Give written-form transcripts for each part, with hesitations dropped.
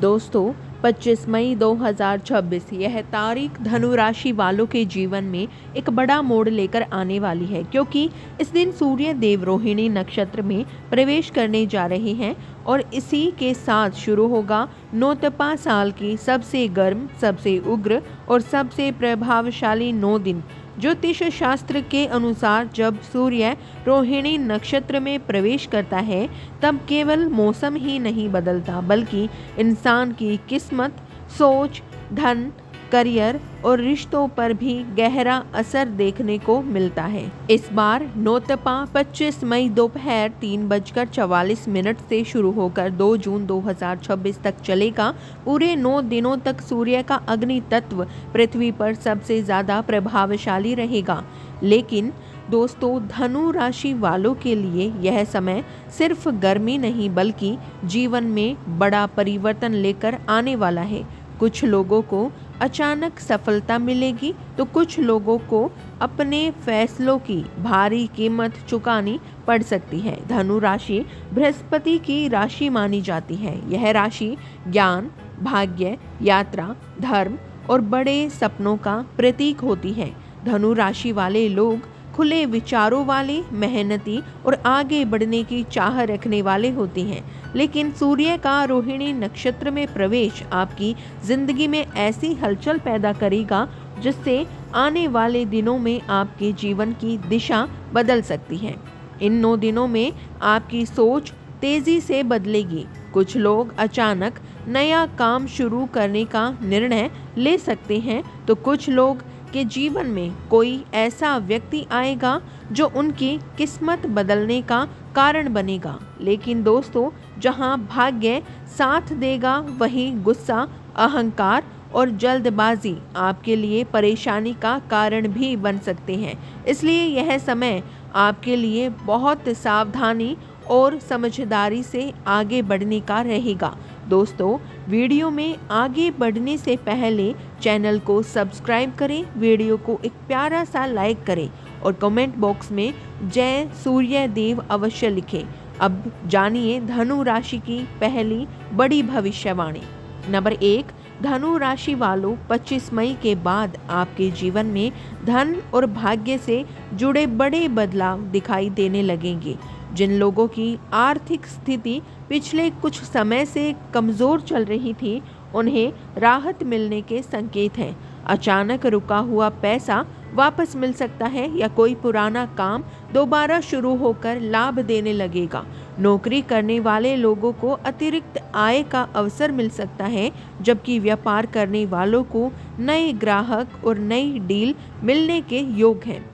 दोस्तों 25 मई 2026 यह तारीख धनु राशि वालों के जीवन में एक बड़ा मोड़ लेकर आने वाली है, क्योंकि इस दिन सूर्य देव रोहिणी नक्षत्र में प्रवेश करने जा रहे हैं और इसी के साथ शुरू होगा नौतपा साल की सबसे गर्म, सबसे उग्र और सबसे प्रभावशाली 9 दिन। ज्योतिष शास्त्र के अनुसार जब सूर्य रोहिणी नक्षत्र में प्रवेश करता है तब केवल मौसम ही नहीं बदलता, बल्कि इंसान की किस्मत, सोच, धन, करियर और रिश्तों पर भी गहरा असर देखने को मिलता है। इस बार नौतपा 25 मई दोपहर 3:44 से शुरू होकर 2 जून 2026 तक चलेगा। पूरे 9 दिनों तक सूर्य का अग्नि तत्व पृथ्वी पर सबसे ज्यादा प्रभावशाली रहेगा। लेकिन दोस्तों, धनु राशि वालों के लिए यह समय सिर्फ गर्मी नहीं बल्कि जीवन में बड़ा परिवर्तन लेकर आने वाला है। कुछ लोगों को अचानक सफलता मिलेगी तो कुछ लोगों को अपने फैसलों की भारी कीमत चुकानी पड़ सकती है। धनु राशि बृहस्पति की राशि मानी जाती है। यह राशि ज्ञान, भाग्य, यात्रा, धर्म और बड़े सपनों का प्रतीक होती है। धनु राशि वाले लोग खुले विचारों वाले, मेहनती और आगे बढ़ने की चाह रखने वाले होते हैं। लेकिन सूर्य का रोहिणी नक्षत्र में प्रवेश आपकी जिंदगी में ऐसी हलचल पैदा करेगा जिससे आने वाले दिनों में आपके जीवन की दिशा बदल सकती है। इन 9 दिनों में आपकी सोच तेजी से बदलेगी। कुछ लोग अचानक नया काम शुरू करने का निर्णय ले सकते हैं तो कुछ लोग के जीवन में कोई ऐसा व्यक्ति आएगा जो उनकी किस्मत बदलने का कारण बनेगा। लेकिन दोस्तों, जहां भाग्य साथ देगा वहीं गुस्सा, अहंकार और जल्दबाजी आपके लिए परेशानी का कारण भी बन सकते हैं। इसलिए यह समय आपके लिए बहुत सावधानी और समझदारी से आगे बढ़ने का रहेगा। दोस्तों, वीडियो में आगे बढ़ने से पहले चैनल को सब्सक्राइब करें, वीडियो को एक प्यारा सा लाइक करें और कमेंट बॉक्स में जय सूर्य देव अवश्य लिखें। अब जानिए धनु राशि की पहली बड़ी भविष्यवाणी। नंबर 1, धनु राशि वालों 25 मई के बाद आपके जीवन में धन और भाग्य से जुड़े बड़े बदलाव दिखाई देने लगेंगे। जिन लोगों की आर्थिक स्थिति पिछले कुछ समय से कमज़ोर चल रही थी, उन्हें राहत मिलने के संकेत हैं। अचानक रुका हुआ पैसा वापस मिल सकता है या कोई पुराना काम दोबारा शुरू होकर लाभ देने लगेगा। नौकरी करने वाले लोगों को अतिरिक्त आय का अवसर मिल सकता है, जबकि व्यापार करने वालों को नए ग्राहक और नई डील मिलने के योग हैं।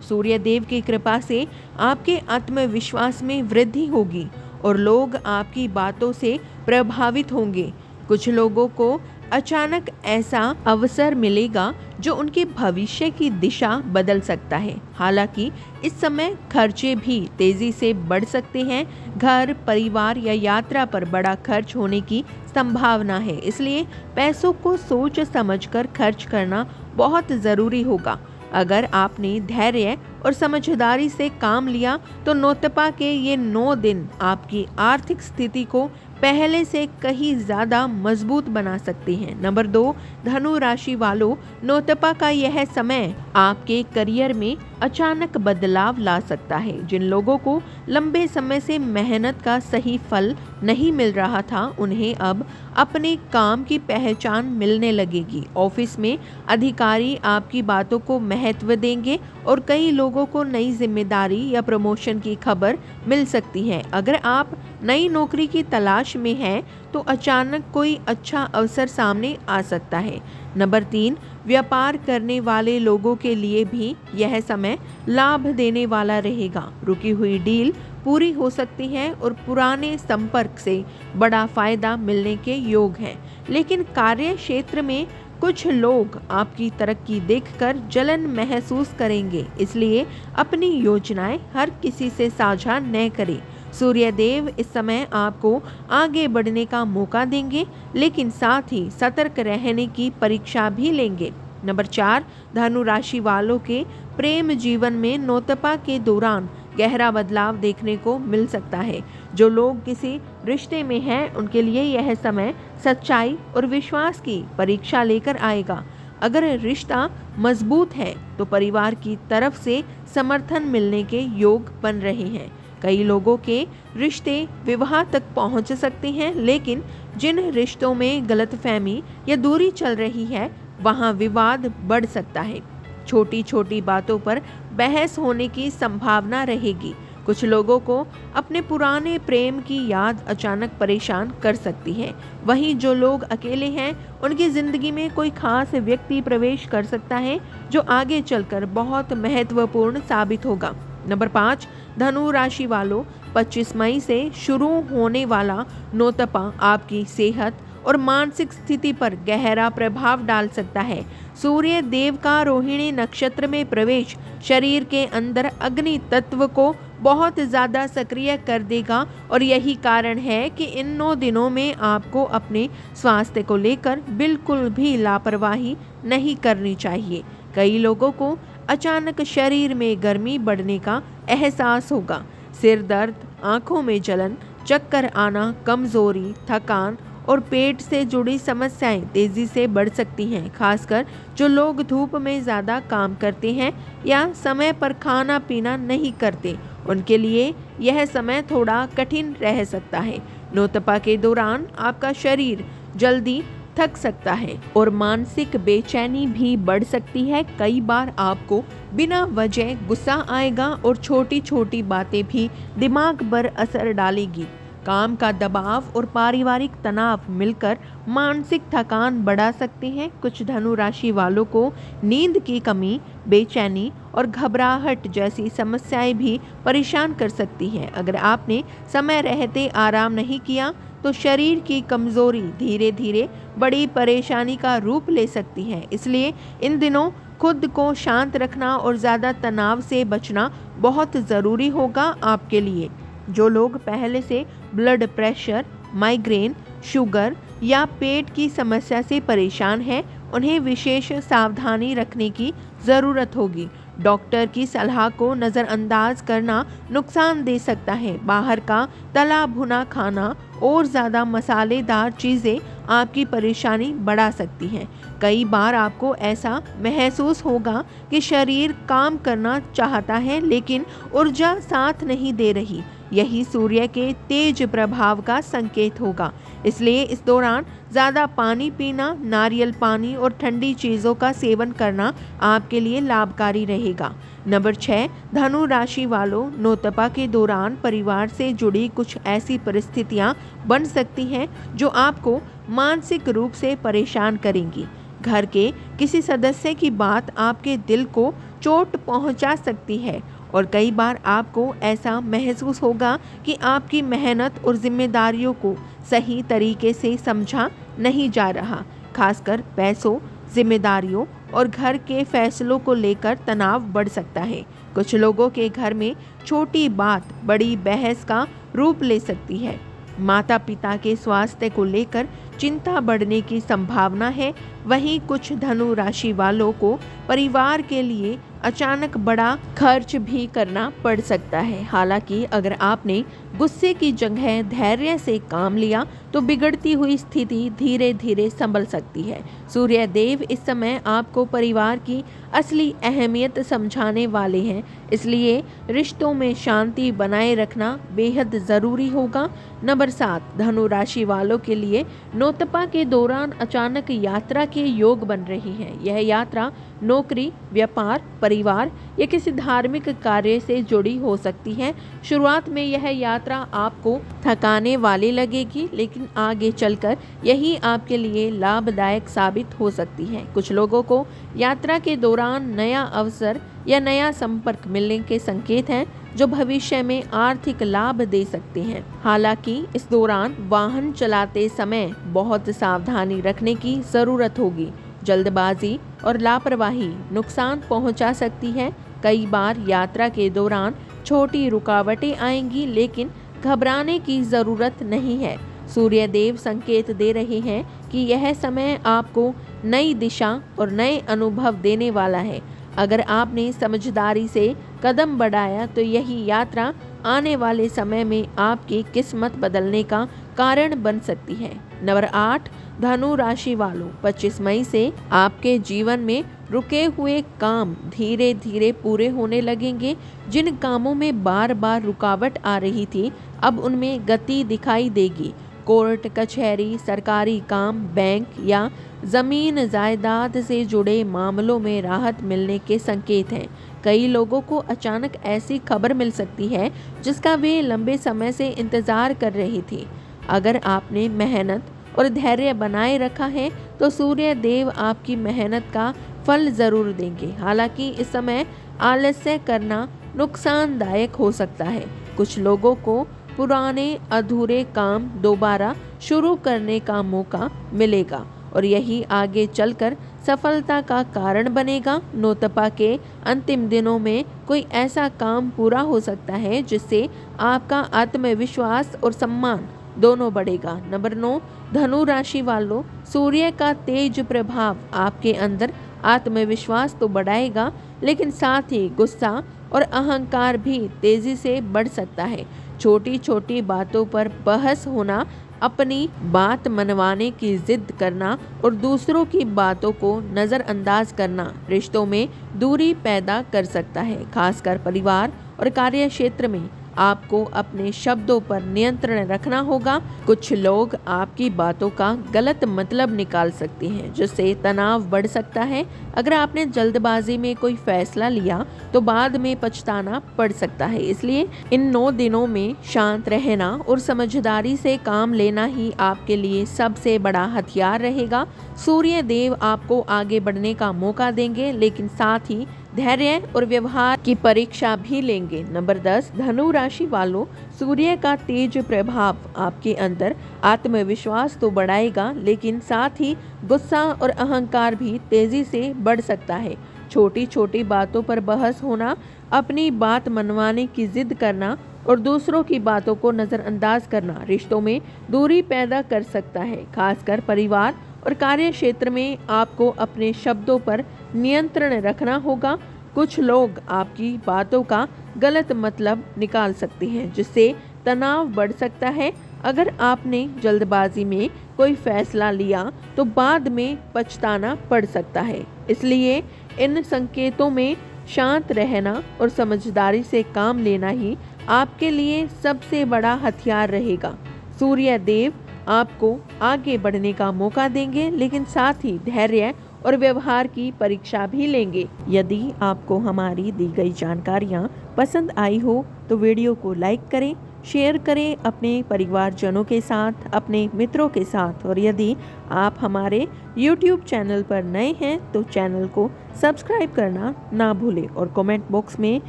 सूर्य देव की कृपा से आपके आत्मविश्वास में वृद्धि होगी और लोग आपकी बातों से प्रभावित होंगे। कुछ लोगों को अचानक ऐसा अवसर मिलेगा जो उनके भविष्य की दिशा बदल सकता है। हालांकि इस समय खर्चे भी तेजी से बढ़ सकते हैं। घर, परिवार या यात्रा पर बड़ा खर्च होने की संभावना है, इसलिए पैसों को सोच समझकर खर्च करना बहुत ज़रूरी होगा। अगर आपने धैर्य और समझदारी से काम लिया तो नौतपा के ये 9 दिन आपकी आर्थिक स्थिति को पहले से कहीं ज़्यादा मजबूत बना सकते हैं। नंबर 2, धनु राशि वालों नौतपा का यह समय आपके करियर में अचानक बदलाव ला सकता है। जिन लोगों को लंबे समय से मेहनत का सही फल नहीं मिल रहा था, उन्हें अब अपने काम की पहचान मिलने लगेगी। ऑफिस में अधिकारी आपकी बातों को महत्व देंगे और कई लोगों को नई जिम्मेदारी या प्रमोशन की खबर मिल सकती है। अगर आप नई नौकरी की तलाश में हैं तो अचानक कोई अच्छा अवसर सामने आ सकता है। नंबर 3, व्यापार करने वाले लोगों के लिए भी यह समय लाभ देने वाला रहेगा। रुकी हुई डील पूरी हो सकती है और पुराने संपर्क से बड़ा फायदा मिलने के योग हैं। लेकिन कार्य क्षेत्र में कुछ लोग आपकी तरक्की देखकर जलन महसूस करेंगे, इसलिए अपनी योजनाएं हर किसी से साझा न करें। सूर्य देव इस समय आपको आगे बढ़ने का मौका देंगे, लेकिन साथ ही सतर्क रहने की परीक्षा भी लेंगे। नंबर 4, धनु राशि वालों के प्रेम जीवन में नौतपा के दौरान गहरा बदलाव देखने को मिल सकता है। जो लोग किसी रिश्ते में हैं उनके लिए यह समय सच्चाई और विश्वास की परीक्षा लेकर आएगा। अगर रिश्ता मजबूत है तो परिवार की तरफ से समर्थन मिलने के योग बन रहे हैं। कई लोगों के रिश्ते विवाह तक पहुंच सकते हैं, लेकिन जिन रिश्तों में गलतफहमी या दूरी चल रही है वहां विवाद बढ़ सकता है। छोटी छोटी बातों पर बहस होने की संभावना रहेगी। कुछ लोगों को अपने पुराने प्रेम की याद अचानक परेशान कर सकती है। वहीं जो लोग अकेले हैं उनकी जिंदगी में कोई खास व्यक्ति प्रवेश कर सकता है जो आगे चलकर बहुत महत्वपूर्ण साबित होगा। नंबर 5, धनु राशि वालों, 25 मई से शुरू होने वाला नोतपा आपकी सेहत और मानसिक स्थिति पर गहरा प्रभाव डाल सकता है। सूर्य देव का रोहिणी नक्षत्र में प्रवेश शरीर के अंदर अग्नि तत्व को बहुत ज़्यादा सक्रिय कर देगा और यही कारण है कि इन 9 दिनों में आपको अपने स्वास्थ्य को लेकर बिल्कुल भी लापरवाही नहीं करनी चाहिए। कई लोगों को अचानक शरीर में गर्मी बढ़ने का एहसास होगा। सिर दर्द, आंखों में जलन, चक्कर आना, कमजोरी, थकान और पेट से जुड़ी समस्याएं तेजी से बढ़ सकती हैं। खासकर जो लोग धूप में ज़्यादा काम करते हैं या समय पर खाना पीना नहीं करते, उनके लिए यह समय थोड़ा कठिन रह सकता है। नोतपा के दौरान आपका शरीर जल्दी थक सकता है और मानसिक बेचैनी भी बढ़ सकती है। कई बार आपको बिना वजह गुस्सा आएगा और छोटी छोटी बातें भी दिमाग पर असर डालेगी। काम का दबाव और पारिवारिक तनाव मिलकर मानसिक थकान बढ़ा सकते हैं। कुछ धनु राशि वालों को नींद की कमी, बेचैनी और घबराहट जैसी समस्याएं भी परेशान कर सकती हैं। अगर आपने समय रहते आराम नहीं किया तो शरीर की कमजोरी धीरे धीरे बड़ी परेशानी का रूप ले सकती है। इसलिए इन दिनों खुद को शांत रखना और ज़्यादा तनाव से बचना बहुत ज़रूरी होगा आपके लिए। जो लोग पहले से ब्लड प्रेशर, माइग्रेन, शुगर या पेट की समस्या से परेशान हैं, उन्हें विशेष सावधानी रखने की ज़रूरत होगी। डॉक्टर की सलाह को नज़रअंदाज करना नुकसान दे सकता है। बाहर का तला भुना खाना और ज़्यादा मसालेदार चीज़ें आपकी परेशानी बढ़ा सकती हैं। कई बार आपको ऐसा महसूस होगा कि शरीर काम करना चाहता है लेकिन ऊर्जा साथ नहीं दे रही। यही सूर्य के तेज प्रभाव का संकेत होगा। इसलिए इस दौरान ज़्यादा पानी पीना, नारियल पानी और ठंडी चीज़ों का सेवन करना आपके लिए लाभकारी रहेगा। नंबर 6, धनु राशि वालों, नोतपा के दौरान परिवार से जुड़ी कुछ ऐसी परिस्थितियां बन सकती हैं जो आपको मानसिक रूप से परेशान करेंगी। घर के किसी सदस्य की बात आपके दिल को चोट पहुंचा सकती है और कई बार आपको ऐसा महसूस होगा कि आपकी मेहनत और जिम्मेदारियों को सही तरीके से समझा नहीं जा रहा। खासकर पैसों, जिम्मेदारियों और घर के फैसलों को लेकर तनाव बढ़ सकता है। कुछ लोगों के घर में छोटी बात बड़ी बहस का रूप ले सकती है। माता पिता के स्वास्थ्य को लेकर चिंता बढ़ने की संभावना है। वहीं कुछ धनु राशि वालों को परिवार के लिए अचानक बड़ा खर्च भी करना पड़ सकता है। हालांकि अगर आपने गुस्से की जगह धैर्य से काम लिया तो बिगड़ती हुई स्थिति धीरे धीरे संभल सकती है। सूर्य देव इस समय आपको परिवार की असली अहमियत समझाने वाले हैं, इसलिए रिश्तों में शांति बनाए रखना बेहद ज़रूरी होगा। नंबर 7, धनु राशि वालों के लिए नोतपा के दौरान अचानक यात्रा के योग बन रही है। यह यात्रा नौकरी, व्यापार, परिवार या किसी धार्मिक कार्य से जुड़ी हो सकती है। शुरुआत में यह यात्रा आपको थकाने वाली लगेगी, लेकिन आगे चलकर यही आपके लिए लाभदायक साबित हो सकती है। कुछ लोगों को यात्रा के दौरान नया अवसर या नया संपर्क मिलने के संकेत हैं जो भविष्य में आर्थिक लाभ दे सकते हैं। हालांकि इस दौरान वाहन चलाते समय बहुत सावधानी रखने की ज़रूरत होगी। जल्दबाजी और लापरवाही नुकसान पहुंचा सकती है। कई बार यात्रा के दौरान छोटी रुकावटें आएंगी, लेकिन घबराने की ज़रूरत नहीं है। सूर्य देव संकेत दे रहे हैं कि यह समय आपको नई दिशा और नए अनुभव देने वाला है। अगर आपने समझदारी से कदम बढ़ाया तो यही यात्रा आने वाले समय में आपकी किस्मत बदलने का कारण बन सकती है। नंबर 8, धनु राशि वालों, 25 मई से आपके जीवन में रुके हुए काम धीरे धीरे पूरे होने लगेंगे। जिन कामों में बार बार रुकावट आ रही थी, अब उनमें गति दिखाई देगी। कोर्ट कचहरी, सरकारी काम, बैंक या जमीन जायदाद से जुड़े मामलों में राहत मिलने के संकेत हैं। कई लोगों को अचानक ऐसी खबर मिल सकती है जिसका वे लंबे समय से इंतजार कर रही थी। अगर आपने मेहनत और धैर्य बनाए रखा है तो सूर्य देव आपकी मेहनत का फल जरूर देंगे। हालांकि इस समय आलस्य करना नुकसानदायक हो सकता है। कुछ लोगों को पुराने अधूरे काम दोबारा शुरू करने का मौका मिलेगा और यही आगे चलकर सफलता का कारण बनेगा। नोतपा के अंतिम दिनों में कोई ऐसा काम पूरा हो सकता है जिससे आपका आत्मविश्वास और सम्मान दोनों बढ़ेगा। नंबर 9, धनु राशि वालों, सूर्य का तेज प्रभाव आपके अंदर आत्मविश्वास तो बढ़ाएगा, लेकिन साथ ही गुस्सा और अहंकार भी तेजी से बढ़ सकता है। छोटी छोटी बातों पर बहस होना, अपनी बात मनवाने की जिद करना और दूसरों की बातों को नज़रअंदाज करना रिश्तों में दूरी पैदा कर सकता है। खासकर परिवार और कार्य क्षेत्र में आपको अपने शब्दों पर नियंत्रण रखना होगा। कुछ लोग आपकी बातों का गलत मतलब निकाल सकते हैं, जिससे तनाव बढ़ सकता है। अगर आपने जल्दबाजी में कोई फैसला लिया तो बाद में पछताना पड़ सकता है। इसलिए इन 9 दिनों में शांत रहना और समझदारी से काम लेना ही आपके लिए सबसे बड़ा हथियार रहेगा। सूर्य देव आपको आगे बढ़ने का मौका देंगे, लेकिन साथ ही धैर्य और व्यवहार की परीक्षा भी लेंगे। नंबर 10, धनु राशि वालों, सूर्य का तेज प्रभाव आपके अंदर आत्मविश्वास तो बढ़ाएगा, लेकिन साथ ही गुस्सा और अहंकार भी तेजी से बढ़ सकता है। छोटी छोटी बातों पर बहस होना, अपनी बात मनवाने की जिद करना और दूसरों की बातों को नज़रअंदाज करना रिश्तों में दूरी पैदा कर सकता है। खासकर परिवार और कार्य क्षेत्र में आपको अपने शब्दों पर नियंत्रण रखना होगा। कुछ लोग आपकी बातों का गलत मतलब निकाल सकते हैं, जिससे तनाव बढ़ सकता है। अगर आपने जल्दबाजी में कोई फैसला लिया तो बाद में पछताना पड़ सकता है। इसलिए इन संकेतों में शांत रहना और समझदारी से काम लेना ही आपके लिए सबसे बड़ा हथियार रहेगा। सूर्य देव आपको आगे बढ़ने का मौका देंगे, लेकिन साथ ही धैर्य और व्यवहार की परीक्षा भी लेंगे। यदि आपको हमारी दी गई जानकारियाँ पसंद आई हो तो वीडियो को लाइक करें, शेयर करें अपने परिवारजनों के साथ, अपने मित्रों के साथ। और यदि आप हमारे YouTube चैनल पर नए हैं तो चैनल को सब्सक्राइब करना ना भूलें और कमेंट बॉक्स में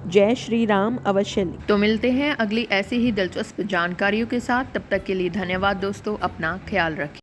जय श्री राम अवश्य लिखें। तो मिलते हैं अगली ऐसी ही दिलचस्प जानकारियों के साथ। तब तक के लिए धन्यवाद दोस्तों, अपना ख्याल रखें।